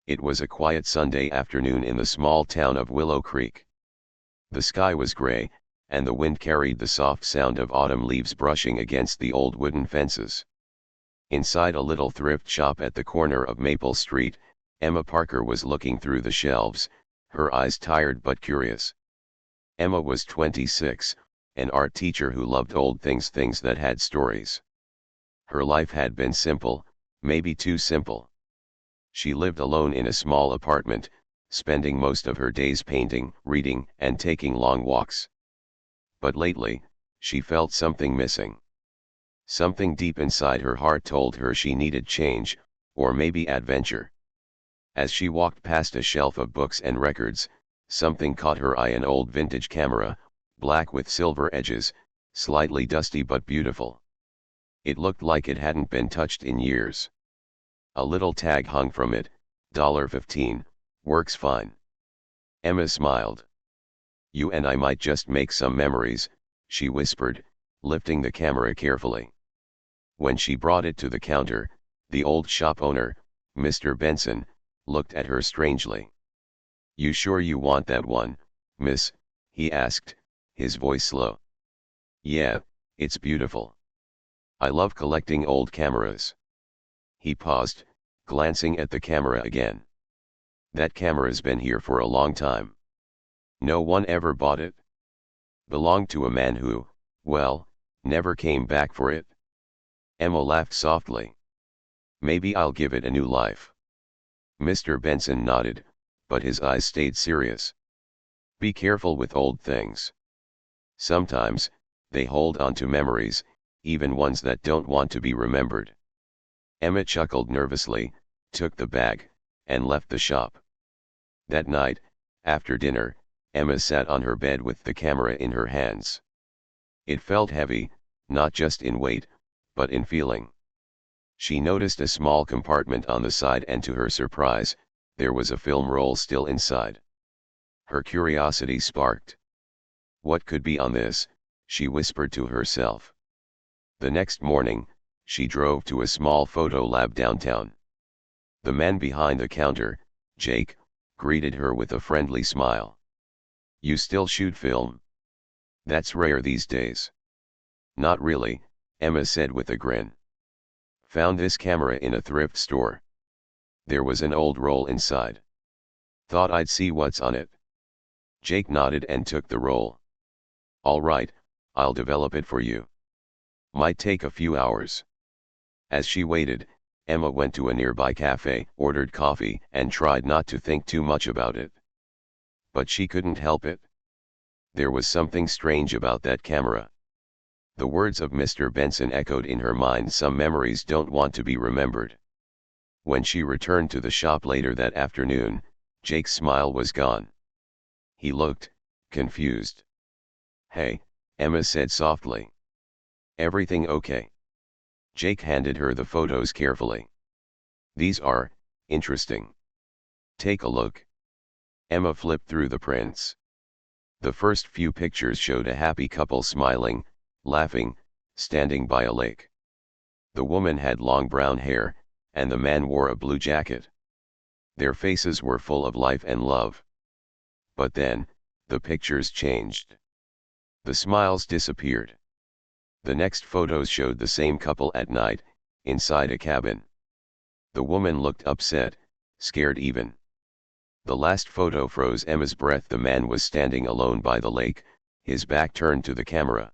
It was a quiet Sunday afternoon in the small town of Willow Creek. The sky was gray, and the wind carried the soft sound of autumn leaves brushing against the old wooden fences. Inside a little thrift shop at the corner of Maple Street, Emma Parker was looking through the shelves, her eyes tired but curious. Emma was 26, an art teacher who loved old things that had stories. Her life had been simple, maybe too simple. She lived alone in a small apartment, spending most of her days painting, reading, and taking long walks. But lately, she felt something missing. Something deep inside her heart told her she needed change, or maybe adventure. As she walked past a shelf of books and records, something caught her eye: an old vintage camera, black with silver edges, slightly dusty but beautiful. It looked like it hadn't been touched in years. A little tag hung from it, $15, works fine. Emma smiled. "You and I might just make some memories," she whispered, lifting the camera carefully. When she brought it to the counter, the old shop owner, Mr. Benson, looked at her strangely. "You sure you want that one, miss?" he asked, his voice slow. "Yeah, it's beautiful. I love collecting old cameras." He paused, glancing at the camera again. "That camera's been here for a long time. No one ever bought it? Belonged to a man who, well, never came back for it?" Emma laughed softly. "Maybe I'll give it a new life." Mr. Benson nodded, but his eyes stayed serious. "Be careful with old things. Sometimes, they hold on to memories, even ones that don't want to be remembered." Emma chuckled nervously, took the bag, and left the shop. That night, after dinner, Emma sat on her bed with the camera in her hands. It felt heavy, not just in weight, but in feeling. She noticed a small compartment on the side, and to her surprise, there was a film roll still inside. Her curiosity sparked. "What could be on this?" she whispered to herself. The next morning, she drove to a small photo lab downtown. The man behind the counter, Jake, greeted her with a friendly smile. "You still shoot film? That's rare these days." "Not really," Emma said with a grin. "Found this camera in a thrift store. There was an old roll inside. Thought I'd see what's on it." Jake nodded and took the roll. "All right, I'll develop it for you. Might take a few hours." As she waited, Emma went to a nearby cafe, ordered coffee, and tried not to think too much about it. But she couldn't help it. There was something strange about that camera. The words of Mr. Benson echoed in her mind: "Some memories don't want to be remembered." When she returned to the shop later that afternoon, Jake's smile was gone. He looked confused. "Hey," Emma said softly. "Everything okay?" Jake handed her the photos carefully. "These are interesting. Take a look." Emma flipped through the prints. The first few pictures showed a happy couple smiling, laughing, standing by a lake. The woman had long brown hair, and the man wore a blue jacket. Their faces were full of life and love. But then, the pictures changed. The smiles disappeared. The next photos showed the same couple at night, inside a cabin. The woman looked upset, scared even. The last photo froze Emma's breath. The man was standing alone by the lake, his back turned to the camera.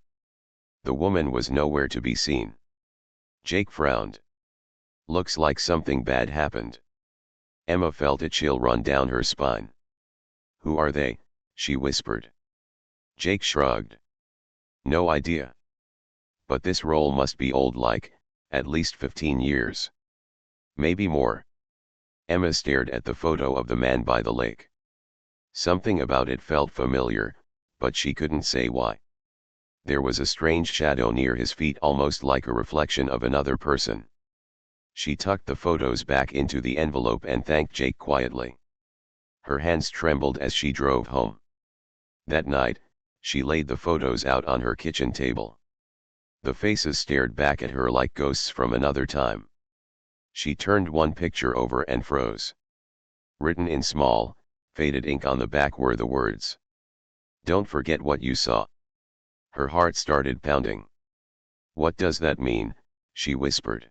The woman was nowhere to be seen. Jake frowned. "Looks like something bad happened." Emma felt a chill run down her spine. "Who are they?" she whispered. Jake shrugged. "No idea. But this roll must be old, like, at least 15 years. Maybe more." Emma stared at the photo of the man by the lake. Something about it felt familiar, but she couldn't say why. There was a strange shadow near his feet, almost like a reflection of another person. She tucked the photos back into the envelope and thanked Jake quietly. Her hands trembled as she drove home. That night, she laid the photos out on her kitchen table. The faces stared back at her like ghosts from another time. She turned one picture over and froze. Written in small, faded ink on the back were the words, "Don't forget what you saw." Her heart started pounding. "What does that mean?" she whispered.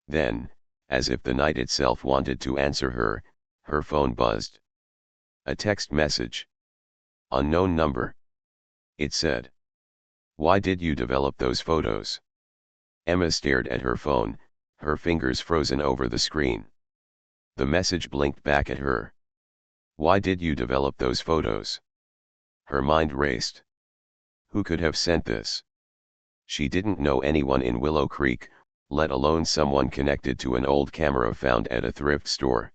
Then, as if the night itself wanted to answer her, her phone buzzed. A text message. Unknown number. It said, "Why did you develop those photos?" Emma stared at her phone, her fingers frozen over the screen. The message blinked back at her. "Why did you develop those photos?" Her mind raced. Who could have sent this? She didn't know anyone in Willow Creek, let alone someone connected to an old camera found at a thrift store.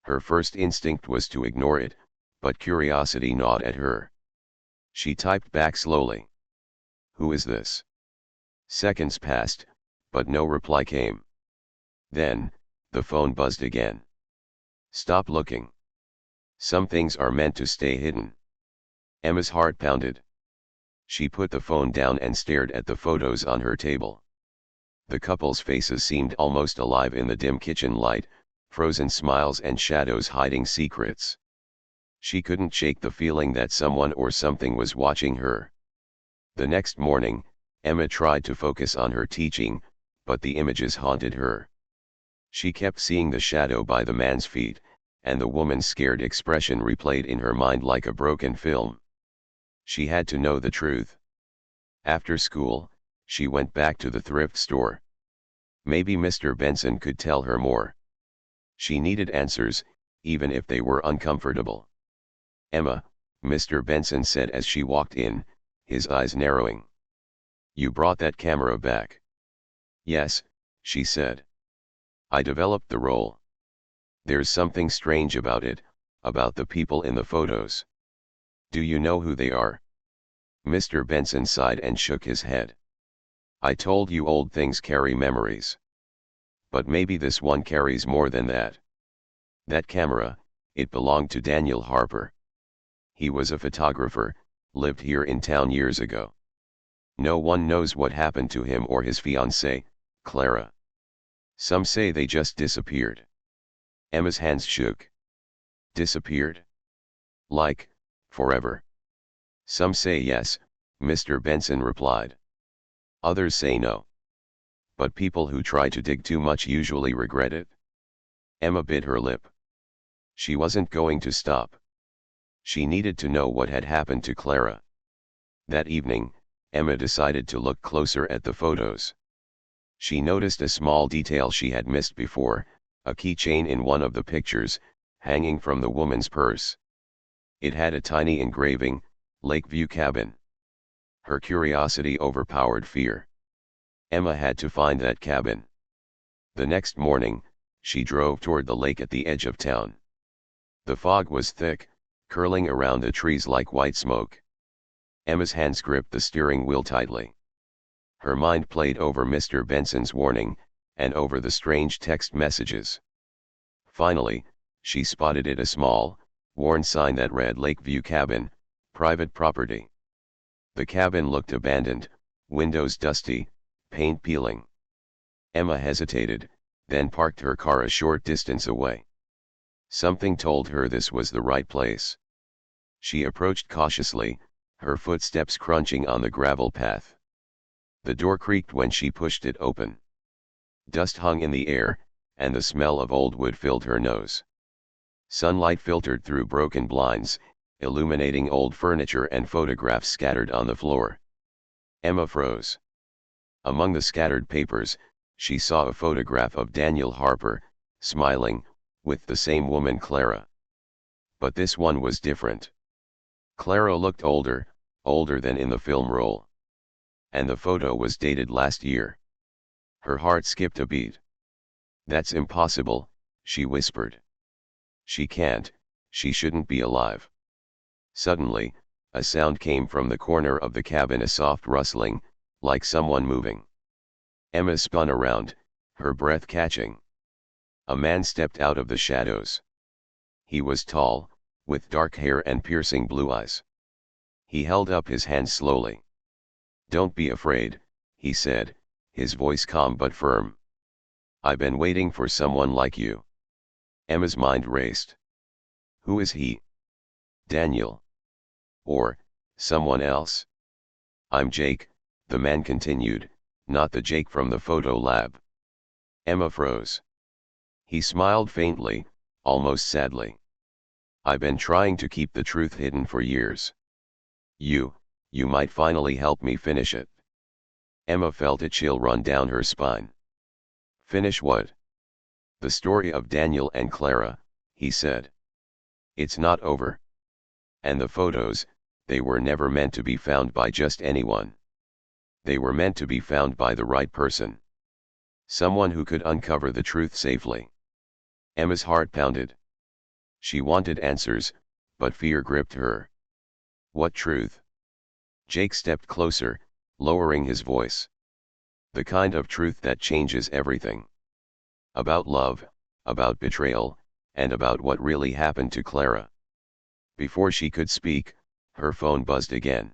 Her first instinct was to ignore it, but curiosity gnawed at her. She typed back slowly. "Who is this?" Seconds passed, but no reply came. Then, the phone buzzed again. "Stop looking. Some things are meant to stay hidden." Emma's heart pounded. She put the phone down and stared at the photos on her table. The couple's faces seemed almost alive in the dim kitchen light, frozen smiles and shadows hiding secrets. She couldn't shake the feeling that someone or something was watching her. The next morning, Emma tried to focus on her teaching, but the images haunted her. She kept seeing the shadow by the man's feet, and the woman's scared expression replayed in her mind like a broken film. She had to know the truth. After school, she went back to the thrift store. Maybe Mr. Benson could tell her more. She needed answers, even if they were uncomfortable. "Emma," Mr. Benson said as she walked in, his eyes narrowing. "You brought that camera back?" "Yes," she said. "I developed the role. There's something strange about it, about the people in the photos." "Do you know who they are?" Mr. Benson sighed and shook his head. "I told you old things carry memories. But maybe this one carries more than that. That camera, it belonged to Daniel Harper. He was a photographer, lived here in town years ago. No one knows what happened to him or his fiancée, Clara. Some say they just disappeared." Emma's hands shook. "Disappeared? Like, forever?" "Some say yes," Mr. Benson replied. "Others say no. But people who try to dig too much usually regret it." Emma bit her lip. She wasn't going to stop. She needed to know what had happened to Clara. That evening, Emma decided to look closer at the photos. She noticed a small detail she had missed before, a keychain in one of the pictures, hanging from the woman's purse. It had a tiny engraving, "Lakeview Cabin." Her curiosity overpowered fear. Emma had to find that cabin. The next morning, she drove toward the lake at the edge of town. The fog was thick, curling around the trees like white smoke. Emma's hands gripped the steering wheel tightly. Her mind played over Mr. Benson's warning, and over the strange text messages. Finally, she spotted a small, worn sign that read "Lakeview Cabin, Private Property." The cabin looked abandoned, windows dusty, paint peeling. Emma hesitated, then parked her car a short distance away. Something told her this was the right place. She approached cautiously, her footsteps crunching on the gravel path. The door creaked when she pushed it open. Dust hung in the air, and the smell of old wood filled her nose. Sunlight filtered through broken blinds, illuminating old furniture and photographs scattered on the floor. Emma froze. Among the scattered papers, she saw a photograph of Daniel Harper, smiling, with the same woman Clara. But this one was different. Clara looked older, older than in the film roll. And the photo was dated last year. Her heart skipped a beat. "That's impossible," she whispered. "She can't, she shouldn't be alive." Suddenly, a sound came from the corner of the cabin, a soft rustling, like someone moving. Emma spun around, her breath catching. A man stepped out of the shadows. He was tall, with dark hair and piercing blue eyes. He held up his hands slowly. "Don't be afraid," he said, his voice calm but firm. "I've been waiting for someone like you." Emma's mind raced. Who is he? Daniel? Or someone else? I'm Jake, the man continued, not the Jake from the photo lab. Emma froze. He smiled faintly, almost sadly. I've been trying to keep the truth hidden for years. You might finally help me finish it. Emma felt a chill run down her spine. Finish what? The story of Daniel and Clara, he said. It's not over. And the photos, they were never meant to be found by just anyone. They were meant to be found by the right person. Someone who could uncover the truth safely. Emma's heart pounded. She wanted answers, but fear gripped her. What truth? Jake stepped closer, lowering his voice. The kind of truth that changes everything. About love, about betrayal, and about what really happened to Clara. Before she could speak, her phone buzzed again.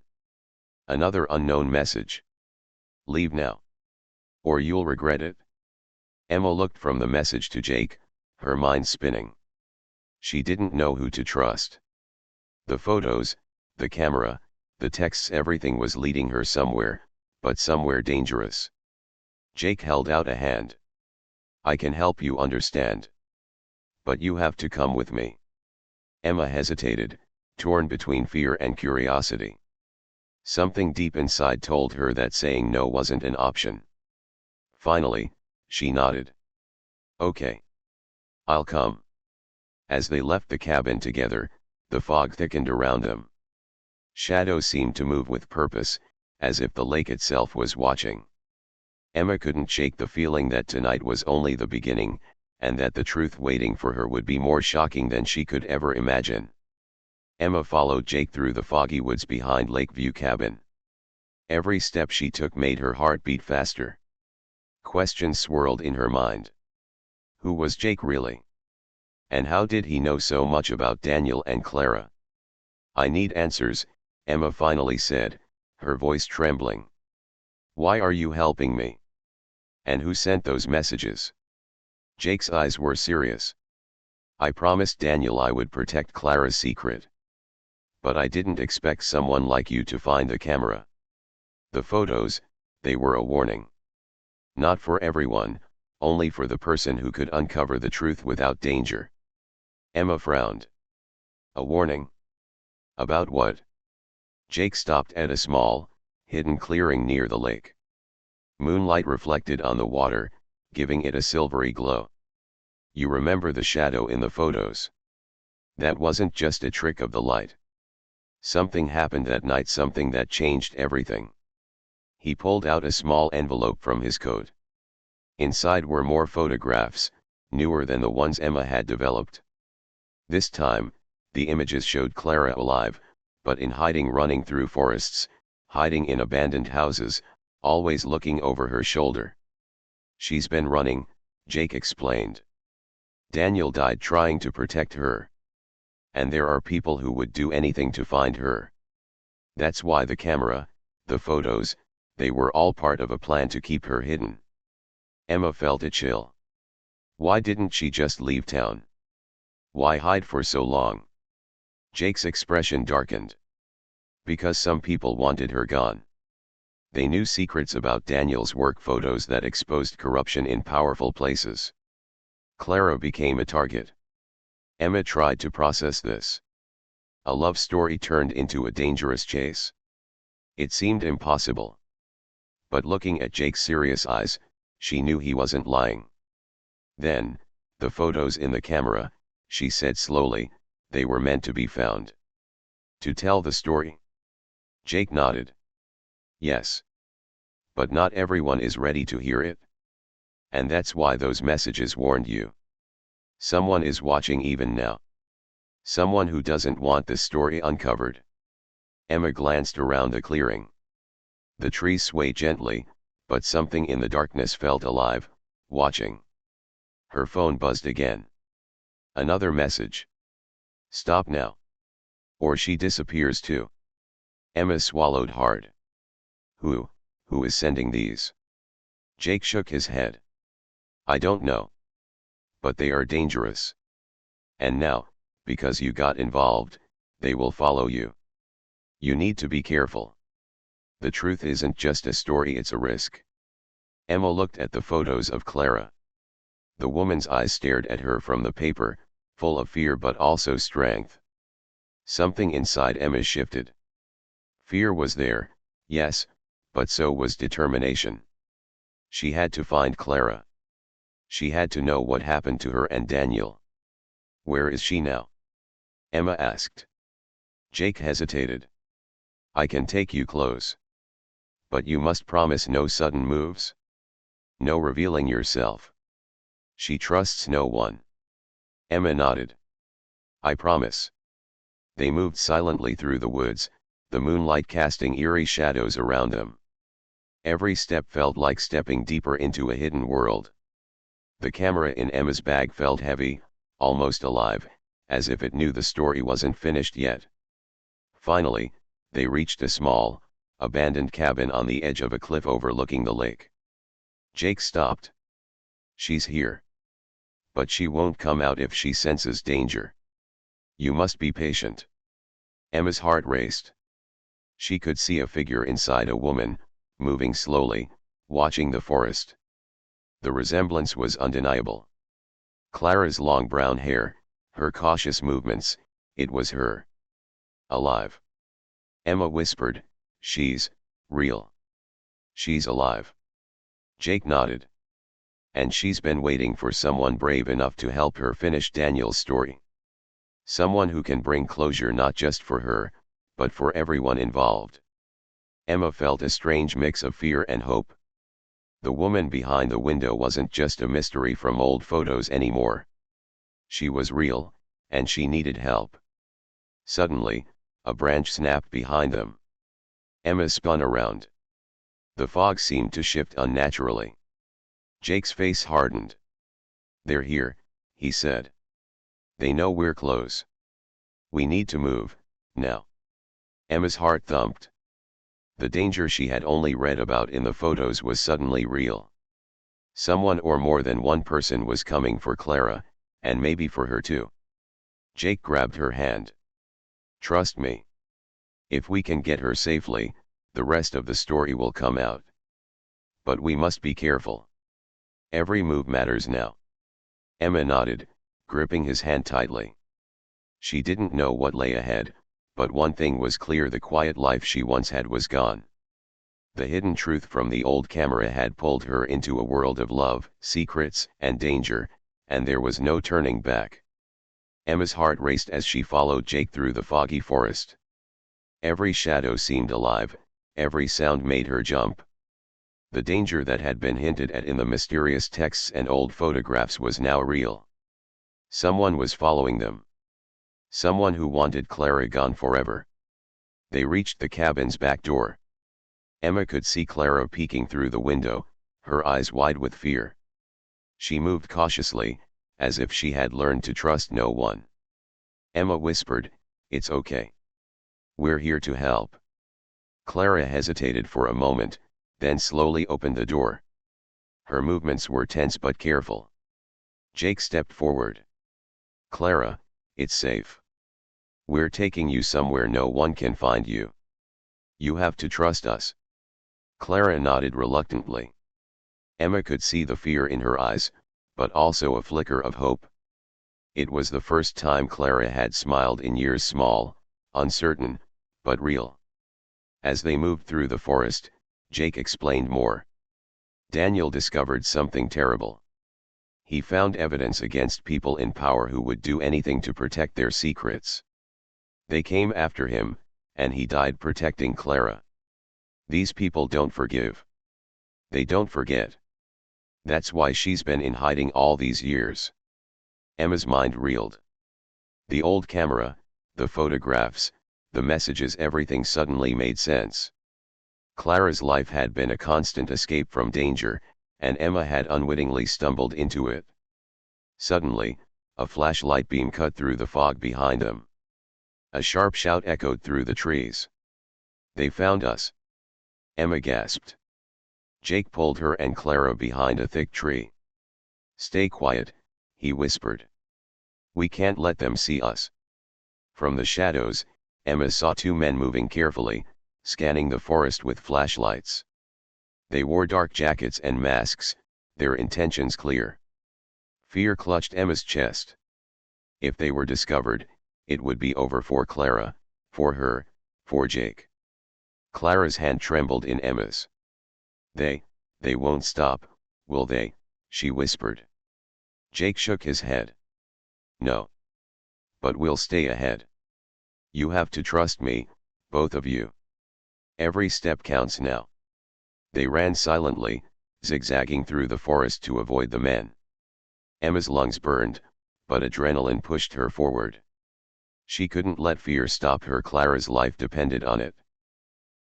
Another unknown message. Leave now. Or you'll regret it. Emma looked from the message to Jake, her mind spinning. She didn't know who to trust. The photos, the camera, the texts, everything was leading her somewhere, but somewhere dangerous. Jake held out a hand. I can help you understand. But you have to come with me. Emma hesitated, torn between fear and curiosity. Something deep inside told her that saying no wasn't an option. Finally, she nodded. Okay. I'll come. As they left the cabin together, the fog thickened around them. Shadows seemed to move with purpose, as if the lake itself was watching. Emma couldn't shake the feeling that tonight was only the beginning, and that the truth waiting for her would be more shocking than she could ever imagine. Emma followed Jake through the foggy woods behind Lakeview Cabin. Every step she took made her heart beat faster. Questions swirled in her mind. Who was Jake really? And how did he know so much about Daniel and Clara? I need answers, Emma finally said, her voice trembling. Why are you helping me? And who sent those messages? Jake's eyes were serious. I promised Daniel I would protect Clara's secret. But I didn't expect someone like you to find the camera. The photos, they were a warning. Not for everyone, only for the person who could uncover the truth without danger. Emma frowned. A warning? About what? Jake stopped at a small, hidden clearing near the lake. Moonlight reflected on the water, giving it a silvery glow. You remember the shadow in the photos? That wasn't just a trick of the light. Something happened that night, something that changed everything. He pulled out a small envelope from his coat. Inside were more photographs, newer than the ones Emma had developed. This time, the images showed Clara alive, but in hiding, running through forests, hiding in abandoned houses, always looking over her shoulder. She's been running, Jake explained. Daniel died trying to protect her. And there are people who would do anything to find her. That's why the camera, the photos, they were all part of a plan to keep her hidden. Emma felt a chill. Why didn't she just leave town? Why hide for so long? Jake's expression darkened. Because some people wanted her gone. They knew secrets about Daniel's work, photos that exposed corruption in powerful places. Clara became a target. Emma tried to process this. A love story turned into a dangerous chase. It seemed impossible. But looking at Jake's serious eyes, she knew he wasn't lying. Then, the photos in the camera, she said slowly, they were meant to be found. To tell the story? Jake nodded. Yes. But not everyone is ready to hear it. And that's why those messages warned you. Someone is watching even now. Someone who doesn't want this story uncovered. Emma glanced around the clearing. The trees swayed gently, but something in the darkness felt alive, watching. Her phone buzzed again. Another message. Stop now. Or she disappears too. Emma swallowed hard. Who is sending these? Jake shook his head. I don't know. But they are dangerous. And now, because you got involved, they will follow you. You need to be careful. The truth isn't just a story, it's a risk. Emma looked at the photos of Clara. The woman's eyes stared at her from the paper, full of fear but also strength. Something inside Emma shifted. Fear was there, yes, but so was determination. She had to find Clara. She had to know what happened to her and Daniel. Where is she now? Emma asked. Jake hesitated. I can take you close. But you must promise no sudden moves. No revealing yourself. She trusts no one. Emma nodded. I promise. They moved silently through the woods, the moonlight casting eerie shadows around them. Every step felt like stepping deeper into a hidden world. The camera in Emma's bag felt heavy, almost alive, as if it knew the story wasn't finished yet. Finally, they reached a small, abandoned cabin on the edge of a cliff overlooking the lake. Jake stopped. She's here. But she won't come out if she senses danger. You must be patient. Emma's heart raced. She could see a figure inside a woman, moving slowly, watching the forest. The resemblance was undeniable. Clara's long brown hair, her cautious movements, it was her. Alive. Emma whispered, she's real. She's alive. Jake nodded. And she's been waiting for someone brave enough to help her finish Daniel's story. Someone who can bring closure not just for her, but for everyone involved. Emma felt a strange mix of fear and hope. The woman behind the window wasn't just a mystery from old photos anymore. She was real, and she needed help. Suddenly, a branch snapped behind them. Emma spun around. The fog seemed to shift unnaturally. Jake's face hardened. They're here, he said. They know we're close. We need to move, now. Emma's heart thumped. The danger she had only read about in the photos was suddenly real. Someone or more than one person was coming for Clara, and maybe for her too. Jake grabbed her hand. Trust me. If we can get her safely, the rest of the story will come out. But we must be careful. Every move matters now. Emma nodded, gripping his hand tightly. She didn't know what lay ahead, but one thing was clear: the quiet life she once had was gone. The hidden truth from the old camera had pulled her into a world of love, secrets, and danger, and there was no turning back. Emma's heart raced as she followed Jake through the foggy forest. Every shadow seemed alive, every sound made her jump. The danger that had been hinted at in the mysterious texts and old photographs was now real. Someone was following them. Someone who wanted Clara gone forever. They reached the cabin's back door. Emma could see Clara peeking through the window, her eyes wide with fear. She moved cautiously, as if she had learned to trust no one. Emma whispered, "It's okay. We're here to help." Clara hesitated for a moment, then slowly opened the door. Her movements were tense but careful. Jake stepped forward. "Clara, it's safe. We're taking you somewhere no one can find you. You have to trust us." Clara nodded reluctantly. Emma could see the fear in her eyes, but also a flicker of hope. It was the first time Clara had smiled in years, small, uncertain, but real. As they moved through the forest, Jake explained more. Daniel discovered something terrible. He found evidence against people in power who would do anything to protect their secrets. They came after him, and he died protecting Clara. These people don't forgive. They don't forget. That's why she's been in hiding all these years. Emma's mind reeled. The old camera, the photographs, the messages, everything suddenly made sense. Clara's life had been a constant escape from danger, and Emma had unwittingly stumbled into it. Suddenly, a flashlight beam cut through the fog behind them. A sharp shout echoed through the trees. "They found us!" Emma gasped. Jake pulled her and Clara behind a thick tree. "Stay quiet," he whispered. We can't let them see us. From the shadows, Emma saw two men moving carefully, scanning the forest with flashlights. They wore dark jackets and masks, their intentions clear. Fear clutched Emma's chest. If they were discovered, it would be over for Clara, for her, for Jake. Clara's hand trembled in Emma's. They won't stop, will they? She whispered. Jake shook his head. No. But we'll stay ahead. You have to trust me, both of you. Every step counts now. They ran silently, zigzagging through the forest to avoid the men. Emma's lungs burned, but adrenaline pushed her forward. She couldn't let fear stop her. Clara's life depended on it.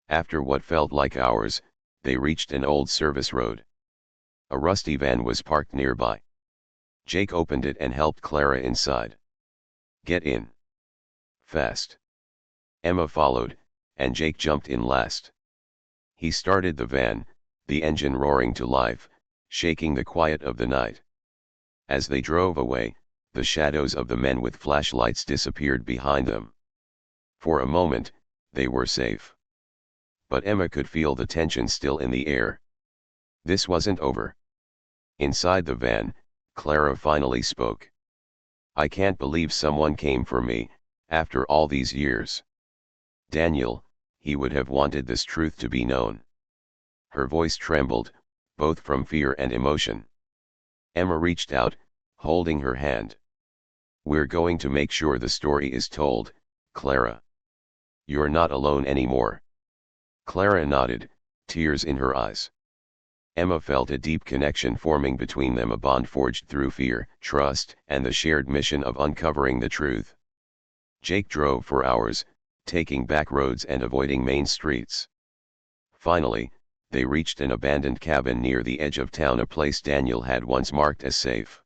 After what felt like hours, they reached an old service road. A rusty van was parked nearby. Jake opened it and helped Clara inside. Get in. Fast. Emma followed, and Jake jumped in last. He started the van, the engine roaring to life, shaking the quiet of the night. As they drove away, the shadows of the men with flashlights disappeared behind them. For a moment, they were safe. But Emma could feel the tension still in the air. This wasn't over. Inside the van, Clara finally spoke. I can't believe someone came for me, after all these years. Daniel, he would have wanted this truth to be known. Her voice trembled, both from fear and emotion. Emma reached out, holding her hand. We're going to make sure the story is told, Clara. You're not alone anymore. Clara nodded, tears in her eyes. Emma felt a deep connection forming between them, a bond forged through fear, trust, and the shared mission of uncovering the truth. Jake drove for hours, taking back roads and avoiding main streets. Finally, they reached an abandoned cabin near the edge of town, a place Daniel had once marked as safe.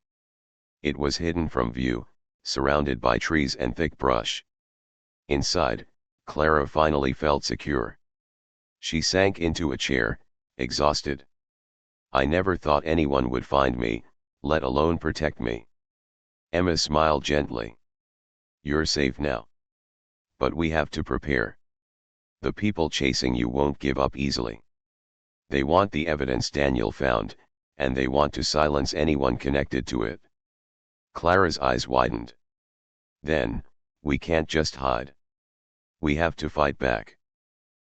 It was hidden from view, surrounded by trees and thick brush. Inside, Clara finally felt secure. She sank into a chair, exhausted. I never thought anyone would find me, let alone protect me. Emma smiled gently. You're safe now. But we have to prepare. The people chasing you won't give up easily. They want the evidence Daniel found, and they want to silence anyone connected to it. Clara's eyes widened. Then, we can't just hide. We have to fight back.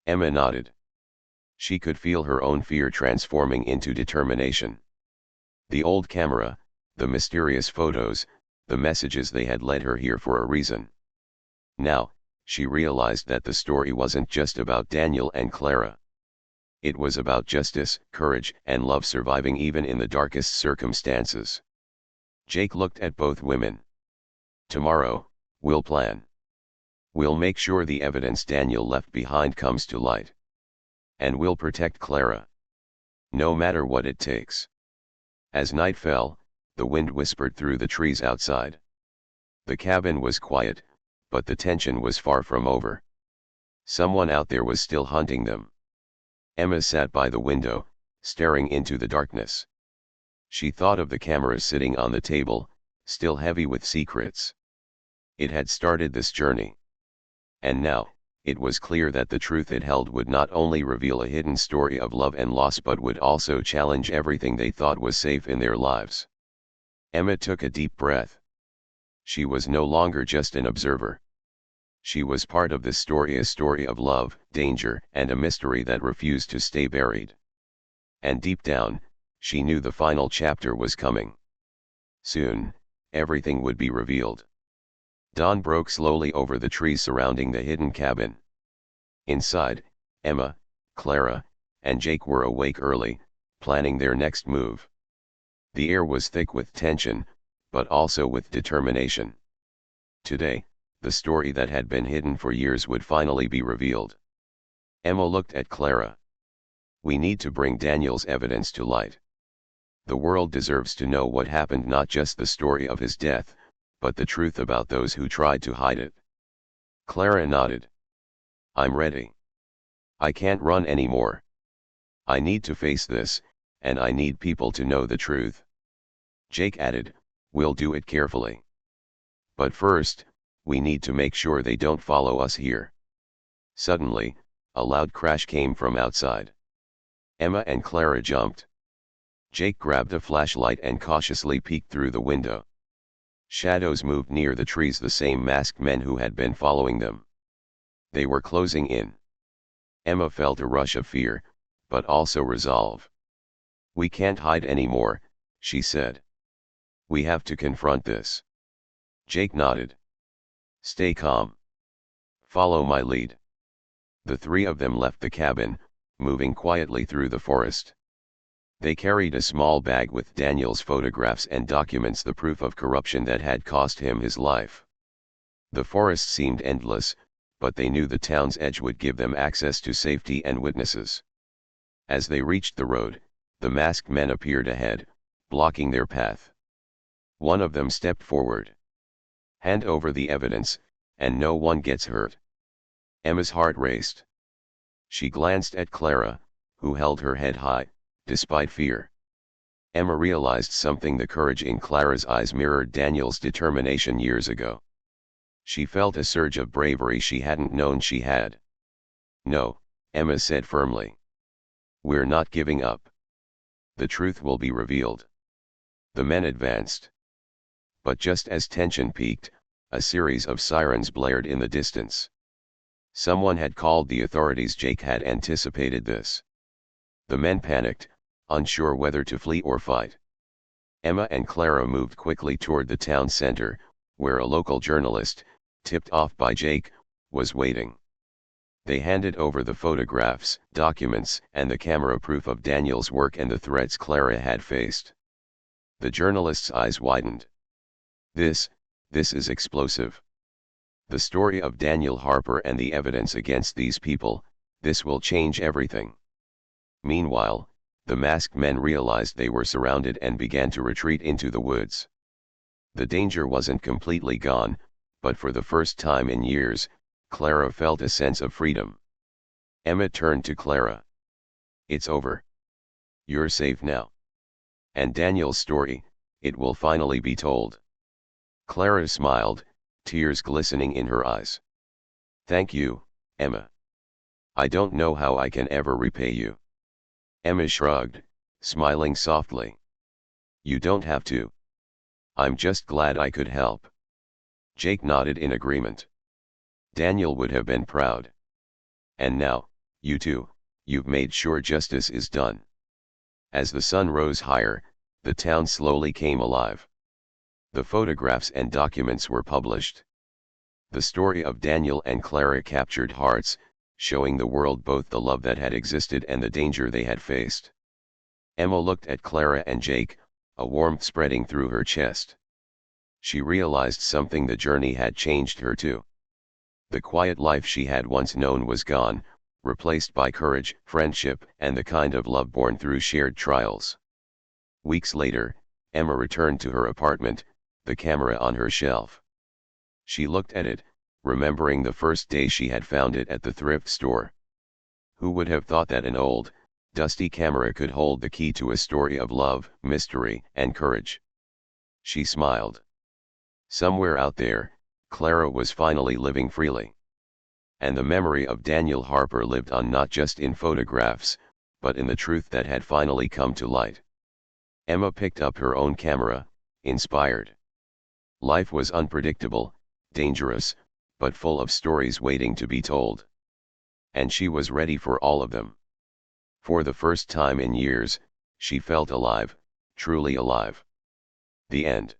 Emma nodded. She could feel her own fear transforming into determination. The old camera, the mysterious photos, the messages, they had led her here for a reason. Now, she realized that the story wasn't just about Daniel and Clara. It was about justice, courage, and love surviving even in the darkest circumstances. Jake looked at both women. Tomorrow, we'll plan. We'll make sure the evidence Daniel left behind comes to light. And we'll protect Clara. No matter what it takes. As night fell, the wind whispered through the trees outside. The cabin was quiet, but the tension was far from over. Someone out there was still hunting them. Emma sat by the window, staring into the darkness. She thought of the cameras sitting on the table, still heavy with secrets. It had started this journey. And now, it was clear that the truth it held would not only reveal a hidden story of love and loss but would also challenge everything they thought was safe in their lives. Emma took a deep breath. She was no longer just an observer. She was part of this story, a story of love, danger, and a mystery that refused to stay buried. And deep down, she knew the final chapter was coming. Soon, everything would be revealed. Dawn broke slowly over the trees surrounding the hidden cabin. Inside, Emma, Clara, and Jake were awake early, planning their next move. The air was thick with tension, but also with determination. Today, the story that had been hidden for years would finally be revealed. Emma looked at Clara. We need to bring Daniel's evidence to light. The world deserves to know what happened, not just the story of his death, but the truth about those who tried to hide it. Clara nodded. I'm ready. I can't run anymore. I need to face this, and I need people to know the truth. Jake added, we'll do it carefully. But first, we need to make sure they don't follow us here. Suddenly, a loud crash came from outside. Emma and Clara jumped. Jake grabbed a flashlight and cautiously peeked through the window. Shadows moved near the trees, the same masked men who had been following them. They were closing in. Emma felt a rush of fear, but also resolve. "We can't hide anymore," she said. "We have to confront this." Jake nodded. "Stay calm. Follow my lead." The three of them left the cabin, moving quietly through the forest. They carried a small bag with Daniel's photographs and documents, the proof of corruption that had cost him his life. The forest seemed endless, but they knew the town's edge would give them access to safety and witnesses. As they reached the road, the masked men appeared ahead, blocking their path. One of them stepped forward. "Hand over the evidence, and no one gets hurt." Emma's heart raced. She glanced at Clara, who held her head high, despite fear. Emma realized something. The courage in Clara's eyes mirrored Daniel's determination years ago. She felt a surge of bravery she hadn't known she had. "No," Emma said firmly. "We're not giving up. The truth will be revealed." The men advanced. But just as tension peaked, a series of sirens blared in the distance. Someone had called the authorities. Jake had anticipated this. The men panicked, unsure whether to flee or fight. Emma and Clara moved quickly toward the town center, where a local journalist, tipped off by Jake, was waiting. They handed over the photographs, documents, and the camera proof of Daniel's work and the threats Clara had faced. The journalist's eyes widened. This is explosive. The story of Daniel Harper and the evidence against these people, this will change everything." Meanwhile, the masked men realized they were surrounded and began to retreat into the woods. The danger wasn't completely gone, but for the first time in years, Clara felt a sense of freedom. Emma turned to Clara. "It's over. You're safe now. And Daniel's story, it will finally be told." Clara smiled, tears glistening in her eyes. "Thank you, Emma. I don't know how I can ever repay you." Emma shrugged, smiling softly. "You don't have to. I'm just glad I could help." Jake nodded in agreement. Daniel would have been proud. "And now, you two, you've made sure justice is done." As the sun rose higher, the town slowly came alive. The photographs and documents were published. The story of Daniel and Clara captured hearts, showing the world both the love that had existed and the danger they had faced. Emma looked at Clara and Jake, a warmth spreading through her chest. She realized something: the journey had changed her too. The quiet life she had once known was gone, replaced by courage, friendship, and the kind of love born through shared trials. Weeks later, Emma returned to her apartment, the camera on her shelf. She looked at it, remembering the first day she had found it at the thrift store. Who would have thought that an old, dusty camera could hold the key to a story of love, mystery, and courage? She smiled. Somewhere out there, Clara was finally living freely. And the memory of Daniel Harper lived on, not just in photographs, but in the truth that had finally come to light. Emma picked up her own camera, inspired. Life was unpredictable, dangerous, but full of stories waiting to be told. And she was ready for all of them. For the first time in years, she felt alive, truly alive. The end.